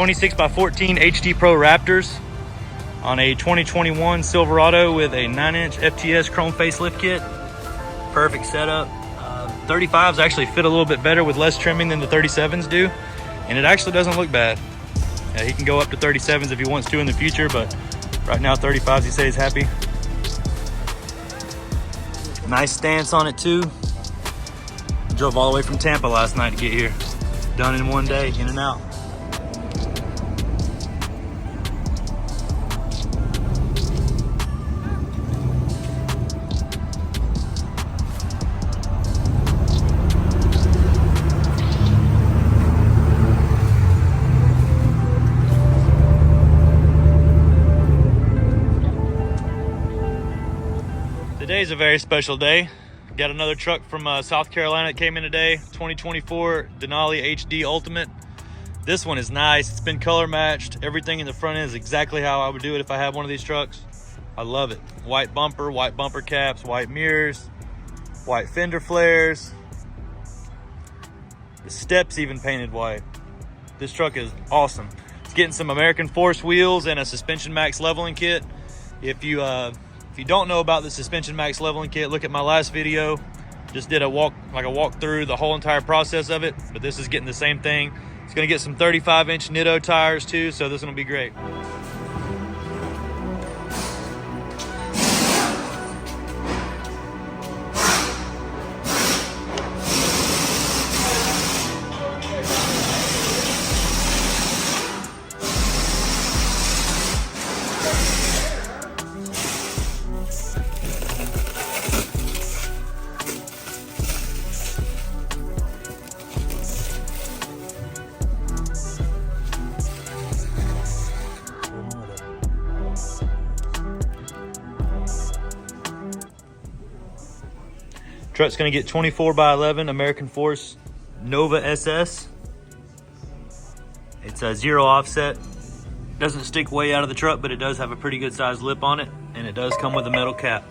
26 by 14 HD Pro Raptors on a 2021 Silverado with a 9-inch FTS chrome facelift kit. Perfect setup. 35s actually fit a little bit better with less trimming than the 37s do, and it actually doesn't look bad. He can go up to 37s if he wants to in the future, but right now 35s he says happy. Nice stance on it too. Drove all the way from Tampa last night to get here. Done in one day, in and out. Today's a very special day. Got another truck from South Carolina that came in today, 2024 Denali HD Ultimate. This one is nice. It's been color matched. Everything in the front end is exactly how I would do it if I had one of these trucks. I love it. White bumper caps, white mirrors, white fender flares. The steps even painted white. This truck is awesome. It's getting some American Force wheels and a Suspension Max leveling kit. If you don't know about the Suspension Max leveling kit, look at my last video. Just did a walk through the whole entire process of it, but this is getting the same thing. It's gonna get some 35-inch Nitto tires too, so this one will be great. Truck's gonna get 24 by 11 American Force Nova SS. It's a 0 offset. Doesn't stick way out of the truck, but it does have a pretty good sized lip on it, and it does come with a metal cap.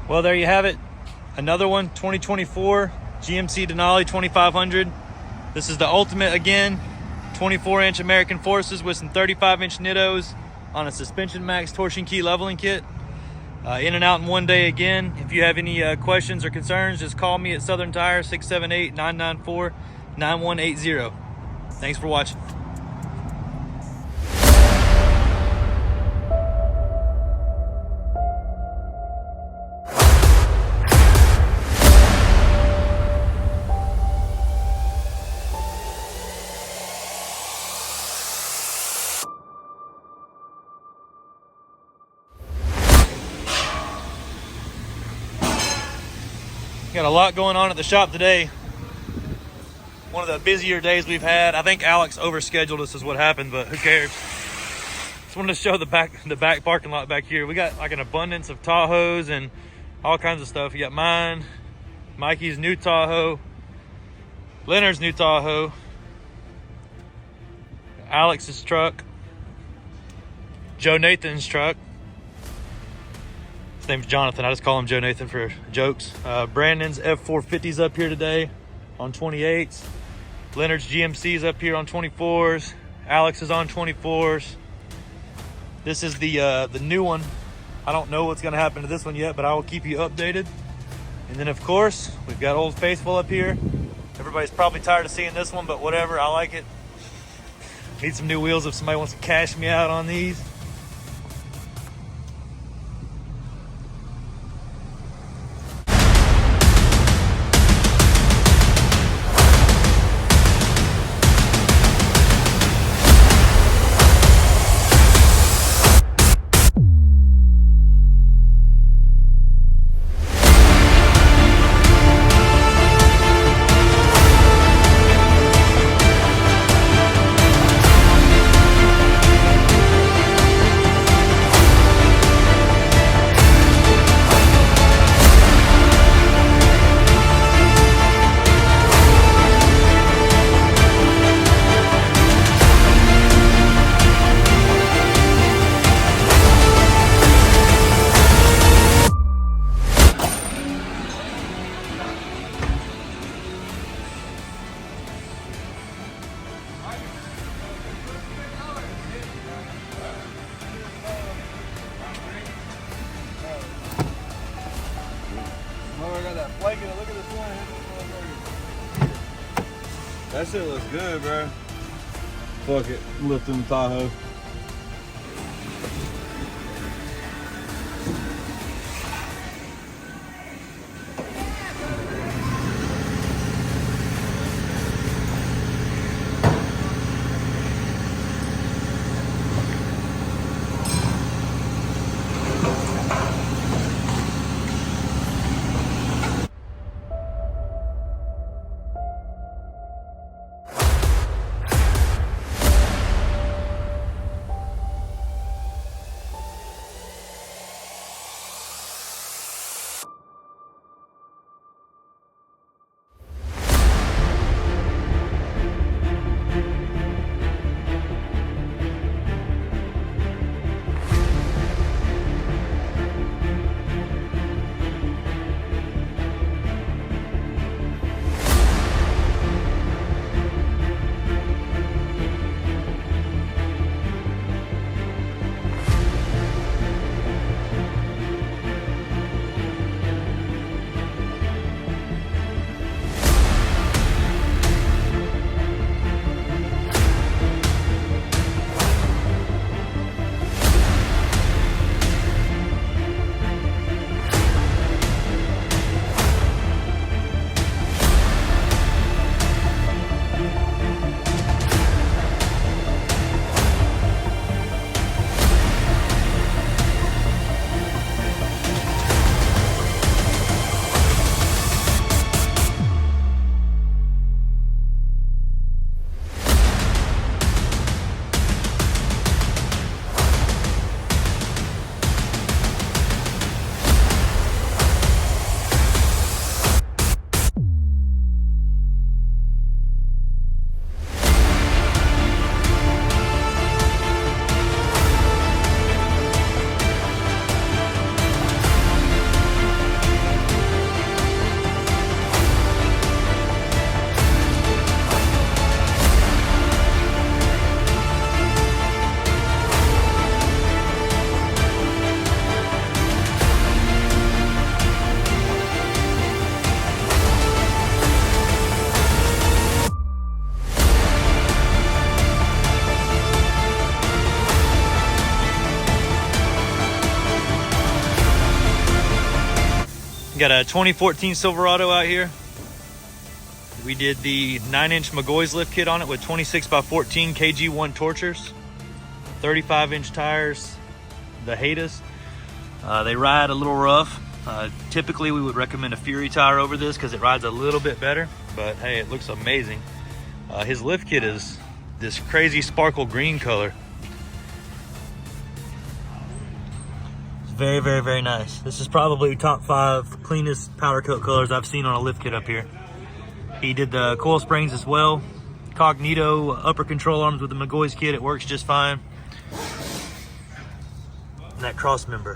Well, there you have it. Another one, 2024 GMC Denali 2500. This is the Ultimate again. 24-inch American Forces with some 35-inch Nittos on a Suspension Max torsion key leveling kit. In and out in one day again. If you have any questions or concerns, just call me at Southern Tire, 678-994-9180. Thanks for watching. Got a lot going on at the shop today. One of the busier days we've had. I think Alex overscheduled us is what happened, but who cares? Just wanted to show the back parking lot back here. We got like an abundance of Tahoes and all kinds of stuff. You got mine, Mikey's new Tahoe, Leonard's new Tahoe, Alex's truck, Joe Nathan's truck. His name's Jonathan. I just call him Joe Nathan for jokes. Brandon's F450's up here today on 28s. Leonard's GMC's up here on 24s. Alex is on 24s. This is the new one. I don't know what's going to happen to this one yet, but I will keep you updated. And then, of course, we've got Old Faithful up here. Everybody's probably tired of seeing this one, but whatever. I like it. Need some new wheels if somebody wants to cash me out on these. got that flake in it. Look at this one. That shit looks good, bro. Fuck it. Lifting the Tahoe. Got a 2014 Silverado out here. We did the 9-inch McGoy's lift kit on it with 26x14 KG1 torchers, 35-inch tires, the Hatas. They ride a little rough. Typically we would recommend a Fury tire over this because it rides a little bit better, but hey, it looks amazing. His lift kit is this crazy sparkle green color. Very, very, very nice. This is probably top 5 cleanest powder coat colors I've seen on a lift kit up here. He did the coil springs as well. Cognito upper control arms with the McGoy's kit. It works just fine. And that cross member.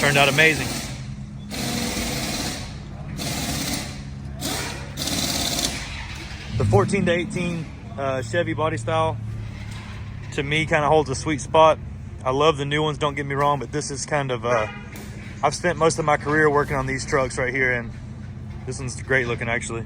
Turned out amazing. The 14 to 18 Chevy body style, to me, kind of holds a sweet spot. I love the new ones, don't get me wrong, but this is kind of, I've spent most of my career working on these trucks right here, and this one's great looking, actually.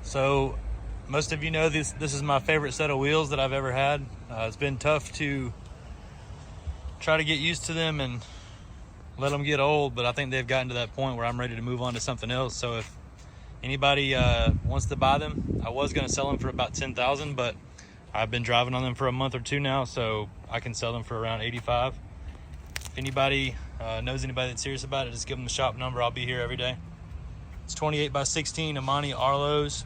So most of you know this is my favorite set of wheels that I've ever had. It's been tough to try to get used to them and let them get old, but I think they've gotten to that point where I'm ready to move on to something else. So if anybody wants to buy them, I was going to sell them for about $10,000, but I've been driving on them for a month or two now, so I can sell them for around $85,000. If anybody knows anybody that's serious about it, just give them the shop number. I'll be here every day. It's 28 by 16 Amani Arlos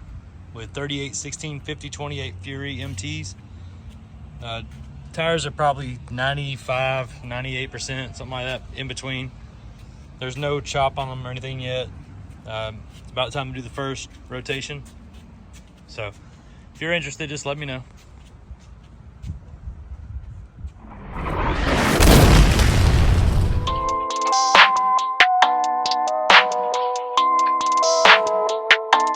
with 38, 16, 50, 28 Fury MTs. Tires are probably 95, 98%, something like that, in between. There's no chop on them or anything yet. It's about time to do the first rotation. So if you're interested, just let me know.